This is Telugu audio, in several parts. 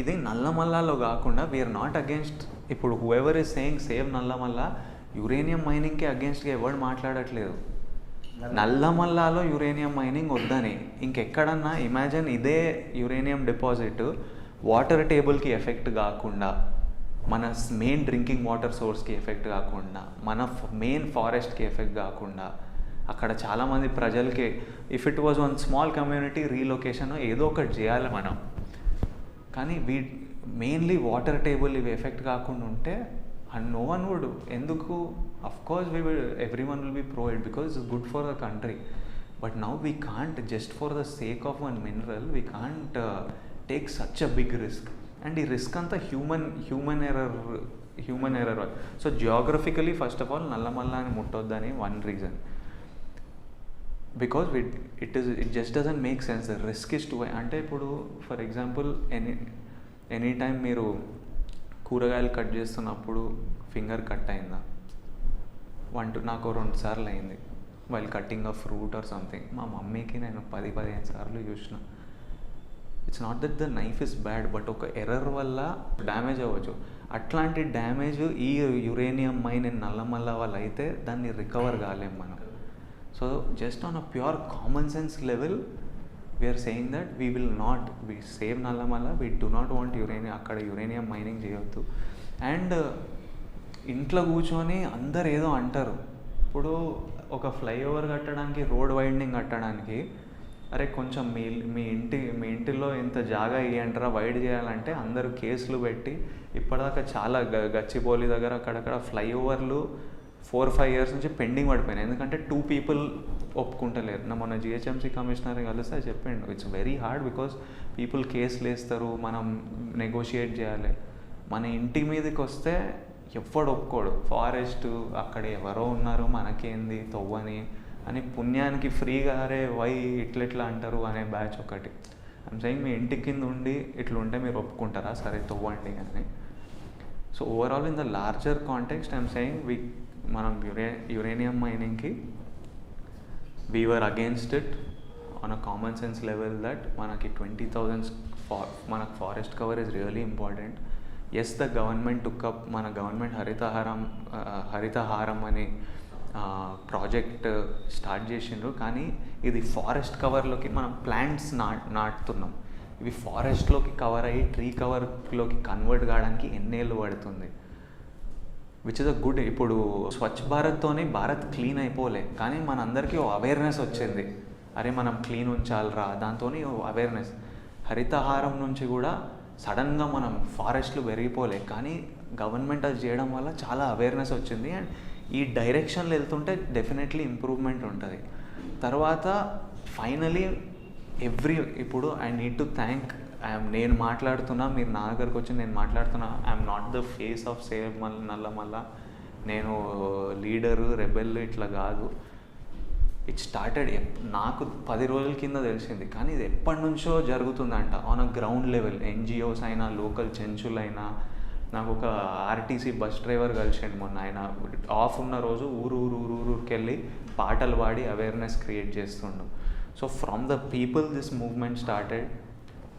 ఇది నల్లమల్లాలో కాకుండా వీఆర్ నాట్ అగేన్స్ట్. ఇప్పుడు whoever is saying save Nallamalla, uranium మైనింగ్కి అగేన్స్ట్గా ఎవరు మాట్లాడట్లేదు. నల్లమల్లాలో యురేనియం మైనింగ్ వద్దని. ఇంకెక్కడన్నా ఇమాజిన్ ఇదే యురేనియం డిపాజిట్ వాటర్ టేబుల్కి ఎఫెక్ట్ కాకుండా, మన మెయిన్ డ్రింకింగ్ వాటర్ సోర్స్కి ఎఫెక్ట్ కాకుండా, మన మెయిన్ ఫారెస్ట్కి ఎఫెక్ట్ కాకుండా, అక్కడ చాలామంది ప్రజలకి if it was one small community relocation ఏదో ఒకటి చేయాలి మనం. కానీ మెయిన్లీ వాటర్ టేబుల్ ఇవి ఎఫెక్ట్ కాకుండా ఉంటే అండ్ నో వన్ వుడ్. ఎందుకు? Of course every one will be pro it because it's good for the country. But now we can't just for the sake of one mineral we can't take such a big risk. And ఈ రిస్క్ అంతా human error. So geographically first of all నల్లమల్లాని ముట్టొద్దని one reason. Because it just doesn't make sense. The risk is too. అంటే ఇప్పుడు ఫర్ ఎగ్జాంపుల్ ఎనీ టైం మీరు కూరగాయలు కట్ చేస్తున్నప్పుడు ఫింగర్ కట్ అయిందా? నాకు 2 సార్లు అయింది while cutting a fruit or something. మా మమ్మీకి నేను 10-15 సార్లు చూసిన. It's not that the knife is bad, but ఒక ఎర్రర్ వల్ల డ్యామేజ్ అవ్వచ్చు. అట్లాంటి డ్యామేజ్ ఈ యురేనియం మైన్ నల్లమల్ల వల్ల అయితే దాన్ని రికవర్ కాలేం మనం. So just on a pure common sense level we are saying that we will not save Nallamala, we do not want అక్కడ యురేనియం మైనింగ్ చేయొద్దు. అండ్ ఇంట్లో కూర్చొని అందరు ఏదో అంటారు. ఇప్పుడు ఒక ఫ్లైఓవర్ కట్టడానికి, రోడ్ వైడనింగ్ కట్టడానికి, అరే కొంచెం మీ ఇంటిలో ఇంత జాగా ఇవ్వంటారా వైడ్ చేయాలంటే అందరూ కేసులు పెట్టి ఇప్పటిదాకా చాలా గచ్చిబౌలి దగ్గర అక్కడక్కడ ఫ్లైఓవర్లు 4-5 years నుంచి పెండింగ్ పడిపోయినాయి. ఎందుకంటే 2 people ఒప్పుకుంటలేరు. మొన్న జిహెచ్ఎంసీ కమిషనర్ కలిస్తే చెప్పిండు it's very hard because people కేసులు వేస్తారు, మనం నెగోషియేట్ చేయాలి. మన ఇంటి మీదకి వస్తే ఎవ్వడు ఒప్పుకోడు. ఫారెస్ట్ అక్కడ ఎవరో ఉన్నారు మనకేంది తవ్వని అని పుణ్యానికి ఫ్రీగా అరే వై ఇట్లా అంటారు అనే బ్యాచ్ ఒకటి. ఐమ్ సెయింగ్ మీ ఇంటి కింద ఉండి ఇట్లుంటే మీరు ఒప్పుకుంటారా? సరే తవ్వండి అని. So overall in the larger context I'm saying మనం యురేనియం మైనింగ్కి we were against it on a common sense level that మనకి 20,000 మనకు forest cover is really important. As the government took up, మన గవర్నమెంట్ హరితహారం అని ప్రాజెక్ట్ స్టార్ట్ చేసిండ్రు. కానీ ఇది ఫారెస్ట్ కవర్లోకి మనం ప్లాంట్స్ నాటుతున్నాం. ఇవి ఫారెస్ట్లోకి కవర్ అయ్యి ట్రీ కవర్లోకి కన్వర్ట్ కావడానికి ఎన్నేళ్ళు పడుతుంది. Which is a good. ఇప్పుడు స్వచ్ఛ భారత్తోనే భారత్ క్లీన్ అయిపోలే, కానీ మనందరికీ అవేర్నెస్ వచ్చింది, అరే మనం క్లీన్ ఉంచాలిరా, దాంతో అవేర్నెస్. హరితహారం నుంచి కూడా సడన్గా మనం ఫారెస్ట్లు పెరిగిపోలే, కానీ గవర్నమెంట్ అది చేయడం వల్ల చాలా అవేర్నెస్ వచ్చింది. అండ్ ఈ డైరెక్షన్లో వెళ్తుంటే డెఫినెట్లీ ఇంప్రూవ్మెంట్ ఉంటుంది. తర్వాత ఫైనలీ ఇప్పుడు ఐ నీడ్ టు థ్యాంక్ నేను మాట్లాడుతున్నా, మీరు నా దగ్గరకు వచ్చి నేను మాట్లాడుతున్నా, I'm not the face of save Nallamala, నేను లీడరు రెబెల్ ఇట్లా కాదు. ఇట్ స్టార్టెడ్ నాకు 10 రోజుల కింద తెలిసింది, కానీ ఇది ఎప్పటి నుంచో జరుగుతుందంట on a ground level. NGOs అయినా, లోకల్ చెంచులైనా. నాకు ఒక ఆర్టీసీ బస్ డ్రైవర్ కలిసిండు మొన్న. ఆయన ఆఫ్ ఉన్న రోజు ఊరికి వెళ్ళి పాటలు పాడి అవేర్నెస్ క్రియేట్ చేస్తుండు. So from the people this movement started.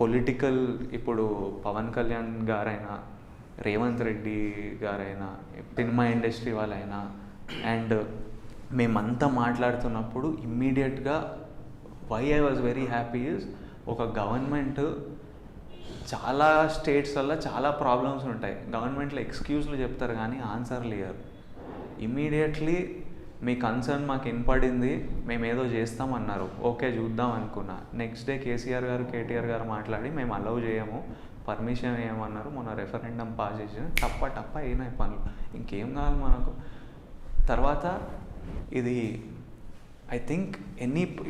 Political ఇప్పుడు పవన్ కళ్యాణ్ గారైనా, రేవంత్ రెడ్డి గారైనా, సినిమా ఇండస్ట్రీ వాళ్ళైనా, అండ్ మేమంతా మాట్లాడుతున్నప్పుడు ఇమ్మీడియట్గా why I was very happy is ఒక గవర్నమెంట్ చాలా స్టేట్స్లలో చాలా ప్రాబ్లమ్స్ ఉంటాయి. గవర్నమెంట్లో ఎక్స్క్యూజ్లు చెప్తారు కానీ ఆన్సర్లు ఇవ్వరు. ఇమ్మీడియట్లీ మీ కన్సర్న్ మాకు వినపడింది, మేము ఏదో చేస్తామన్నారు, ఓకే చూద్దాం అనుకున్నా. నెక్స్ట్ డే కేసీఆర్ గారు, కేటీఆర్ గారు మాట్లాడి మేము అలౌ చేయము, పర్మిషన్ ఏమన్నారు, మొన్న రెఫరెండం పాస్ చేసిన టప్ప అయినాయి పనులు, ఇంకేం కావాలి మనకు. తర్వాత ఇది I think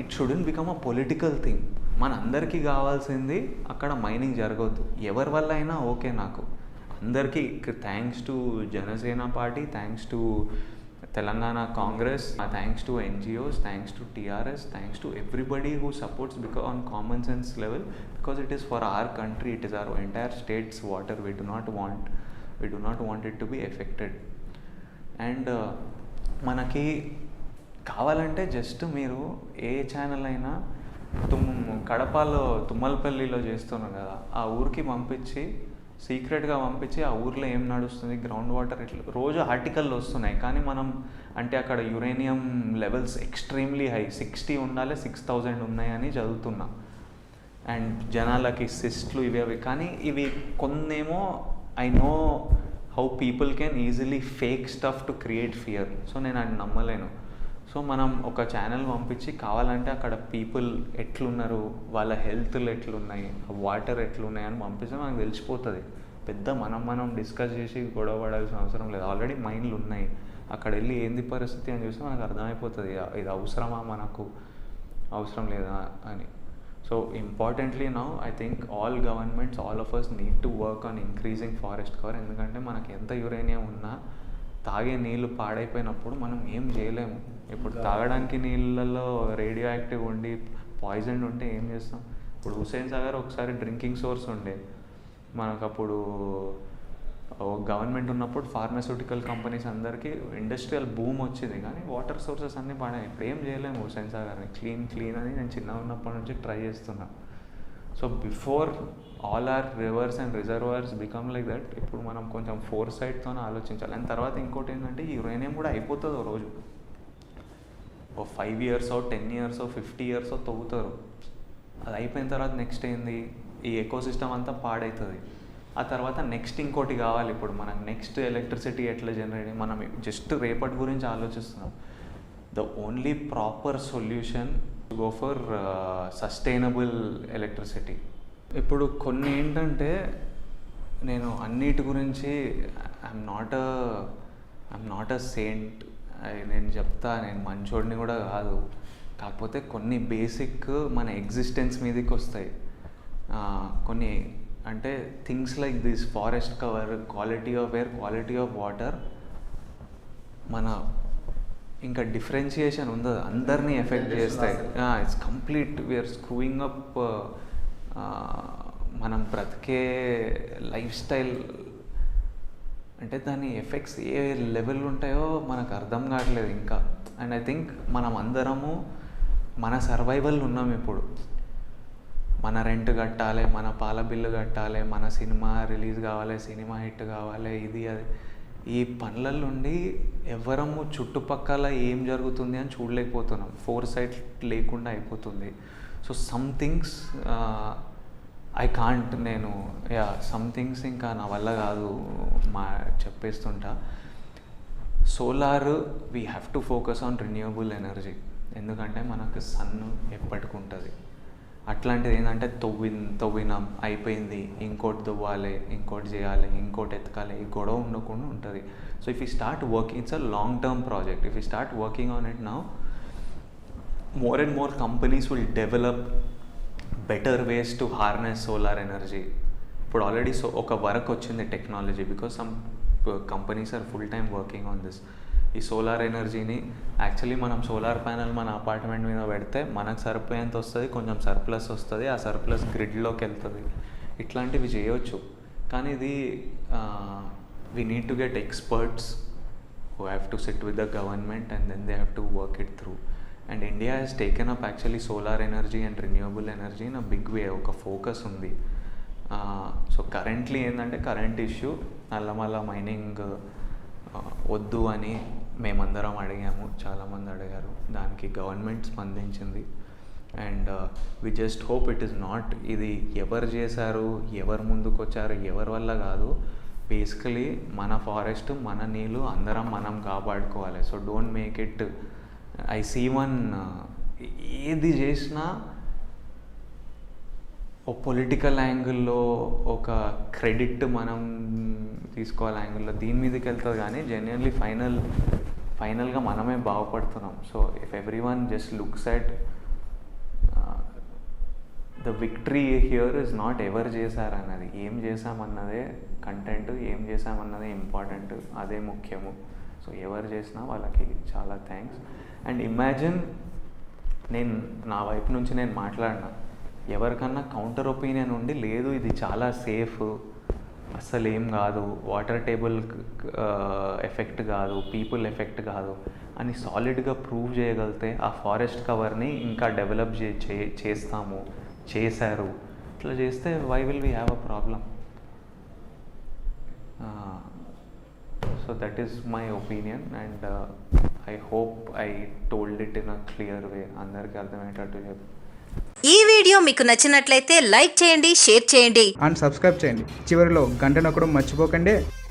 it shouldn't become a political thing. మన అందరికీ కావాల్సింది అక్కడ మైనింగ్ జరగవద్దు, ఎవరి వల్ల అయినా ఓకే నాకు. అందరికీ thanks to Janasena party, thanks to Telangana Congress, thanks to NGOs, thanks to TRS, thanks to everybody who supports because on common sense level, because it is for our country, it is our entire state's water. We do not want it to be affected. And మనకి కావాలంటే జస్ట్ మీరు ఏ ఛానల్ అయినా కడపలో తుమ్మలపల్లిలో చేస్తున్నాం కదా, ఆ ఊరికి పంపించి సీక్రెట్గా పంపించి ఆ ఊర్లో ఏం నడుస్తుంది, గ్రౌండ్ వాటర్ ఇట్లా రోజు ఆర్టికల్ వస్తున్నాయి. కానీ మనం అంటే అక్కడ యురేనియం లెవెల్స్ ఎక్స్ట్రీమ్లీ హై, 60 ఉండాలి, 6000 ఉన్నాయని చదువుతున్నా. అండ్ జనాలకి సిస్ట్లు ఇవి అవి, కానీ ఇవి కొన్నేమో I know how people can easily fake stuff to create fear. So నేను అది నమ్మలేను. సో మనం ఒక ఛానల్ పంపించి కావాలంటే అక్కడ పీపుల్ ఎట్లున్నారు, వాళ్ళ హెల్త్లు ఎట్లున్నాయి, వాటర్ ఎట్లున్నాయి అని పంపిస్తే మనకు తెలిసిపోతుంది. పెద్ద మనం డిస్కస్ చేసి గొడవ పడాల్సిన అవసరం లేదు. ఆల్రెడీ మైండ్లు ఉన్నాయి. అక్కడ వెళ్ళి ఏంది పరిస్థితి అని చూస్తే మనకు అర్థమైపోతుంది ఇది అవసరమా, మనకు అవసరం లేదా అని. So importantly now I think all governments, all of us need to work on increasing forest cover. ఎందుకంటే మనకి ఎంత యురేనియం ఉన్నా తాగే నీళ్ళు పాడైపోయినప్పుడు మనం ఏం చేయలేము. ఇప్పుడు తాగడానికి నీళ్ళల్లో రేడియో యాక్టివ్ ఉండి పాయిజన్ ఉంటే ఏం చేస్తాం? ఇప్పుడు హుస్సేన్ సాగర్ ఒకసారి డ్రింకింగ్ సోర్స్ ఉండే మనకు. అప్పుడు గవర్నమెంట్ ఉన్నప్పుడు ఫార్మాస్యూటికల్ కంపెనీస్ అందరికీ ఇండస్ట్రియల్ బూమ్ వచ్చింది, కానీ వాటర్ సోర్సెస్ అన్నీ పాడాయి. ఇప్పుడు ఏం చేయలేము హుస్సేన్ సాగర్ని క్లీన్ అని నేను చిన్నగా ఉన్నప్పటి నుంచి ట్రై చేస్తున్నా. So before all our rivers and reservoirs become like that, ఇప్పుడు మనం కొంచెం ఫోర్ సైడ్తోనే ఆలోచించాలి. అండ్ తర్వాత ఇంకోటి ఏంటంటే ఈ యురేనియం కూడా అయిపోతుంది ఓ రోజు. ఓ 5 years, 10 years, 50 years తవ్వుతారు. అది అయిపోయిన తర్వాత నెక్స్ట్ ఏంది, ఈ ఎకోసిస్టమ్ అంతా పాడవుతుంది. ఆ తర్వాత నెక్స్ట్ ఇంకోటి కావాలి. ఇప్పుడు మనకు నెక్స్ట్ ఎలక్ట్రిసిటీ ఎట్లా జనరేట్, మనం జస్ట్ రేపటి గురించి ఆలోచిస్తున్నాం. The only proper solution go for sustainable electricity. ఇప్పుడు కొన్ని ఏంటంటే నేను అన్నిటి గురించి ఐఎమ్ నాట్ అ సెయింట్. నేను చెప్తా, నేను మంచోడిని కూడా కాదు. కాకపోతే కొన్ని బేసిక్ మన ఎగ్జిస్టెన్స్ మీదకి వస్తాయి. కొన్ని అంటే things like this forest cover, quality of air, quality of water, మన ఇంకా డిఫరెన్షియేషన్ ఉండదు, అందరినీ ఎఫెక్ట్ చేస్తాయి. It's complete we are screwing up మనం బ్రతికే లైఫ్ స్టైల్. అంటే దాని ఎఫెక్ట్స్ ఏ లెవెల్ ఉంటాయో మనకు అర్థం కావట్లేదు ఇంకా. అండ్ ఐ థింక్ మనం అందరము మన సర్వైవల్ ఉన్నాం ఇప్పుడు. మన రెంట్ కట్టాలి, మన పాల బిల్లు కట్టాలి, మన సినిమా రిలీజ్ కావాలి, సినిమా హిట్ కావాలి, ఇది అది. ఈ పనుల నుండి ఎవరము చుట్టుపక్కల ఏం జరుగుతుంది అని చూడలేకపోతున్నాం. ఫోర్ సైట్ లేకుండా అయిపోతుంది. So some things I can't, నేను సమ్ థింగ్స్ ఇంకా నా వల్ల కాదు చెప్పేస్తుంటా. Solar we have to focus on renewable energy. ఎందుకంటే మనకు సన్ ఎప్పటికి ఉంటుంది. అట్లాంటిది ఏంటంటే తవ్వినాం అయిపోయింది, ఇంకోటి తవ్వాలి, ఇంకోటి చేయాలి, ఇంకోటి ఎతకాలి, ఈ గొడవ ఉండకుండా ఉంటుంది. So if you start working, it's a long term project. If you start working on it now, more and more companies will develop better ways to harness solar energy. ఇప్పుడు ఆల్రెడీ ఒక వర్క్ వచ్చింది technology, because some companies are full time working on this. ఈ సోలార్ ఎనర్జీని యాక్చువల్లీ మనం సోలార్ ప్యానెల్ మన అపార్ట్మెంట్ మీద పెడితే మనకు సరిపోయేంత వస్తుంది, కొంచెం సర్ప్లస్ వస్తుంది. ఆ సర్ప్లస్ గ్రిడ్లోకి వెళ్తుంది. ఇట్లాంటివి చేయవచ్చు. కానీ ఇది we need to get experts who have to sit with the government and then they have to work it through. And India has taken up actually solar energy and renewable energy in a big way. ఒక ఫోకస్ ఉంది. సో కరెంట్లీ ఏంటంటే కరెంట్ ఇష్యూ, నల్లమల్ల మైనింగ్ వద్దు అని మేమందరం అడిగాము, చాలామంది అడిగారు. దానికి గవర్నమెంట్ స్పందించింది. And we just hope it is not, ఇది ఎవరు చేశారు, ఎవరు ముందుకు వచ్చారు, ఎవరి వల్ల కాదు. బేసికలీ మన ఫారెస్ట్, మన నీళ్ళు అందరం మనం కాపాడుకోవాలి. So don't make it, I see one, ఏది చేసినా ఒక పొలిటికల్ యాంగిల్లో, ఒక క్రెడిట్ మనం తీసుకోవాలి యాంగిల్లో, దీని మీదకి వెళ్తుంది. కానీ జెన్యున్లీ ఫైనల్గా మనమే బాగుపడుతున్నాం. So if every one just looks at the victory here is not ఎవరు చేశారన్నది, ఏం చేశామన్నదే కంటెంట్, ఏం చేశామన్నదే ఇంపార్టెంట్, అదే ముఖ్యము. సో ఎవరు చేసినా వాళ్ళకి చాలా థ్యాంక్స్. అండ్ ఇమాజిన్, నేను నా వైపు నుంచి నేను మాట్లాడినా, ఎవరికన్నా కౌంటర్ ఒపీనియన్ ఉండి లేదు ఇది చాలా సేఫ్, అసలు ఏం కాదు, వాటర్ టేబుల్ ఎఫెక్ట్ కాదు, పీపుల్ ఎఫెక్ట్ కాదు అని సాలిడ్గా ప్రూవ్ చేయగలిగితే ఆ ఫారెస్ట్ కవర్ని ఇంకా డెవలప్ చేస్తాము, చేశారు. ఇట్లా చేస్తే why will we have a problem? So that is my opinion and I hope I told it in a clear way, అందరికీ అర్థమయ్యేటట్టు చెప్పి. ఈ వీడియో మీకు నచ్చినట్లయితే లైక్ చేయండి, షేర్ చేయండి అండ్ సబ్స్క్రైబ్ చేయండి. చివరిలో గంట నొక్కడం మర్చిపోకండి.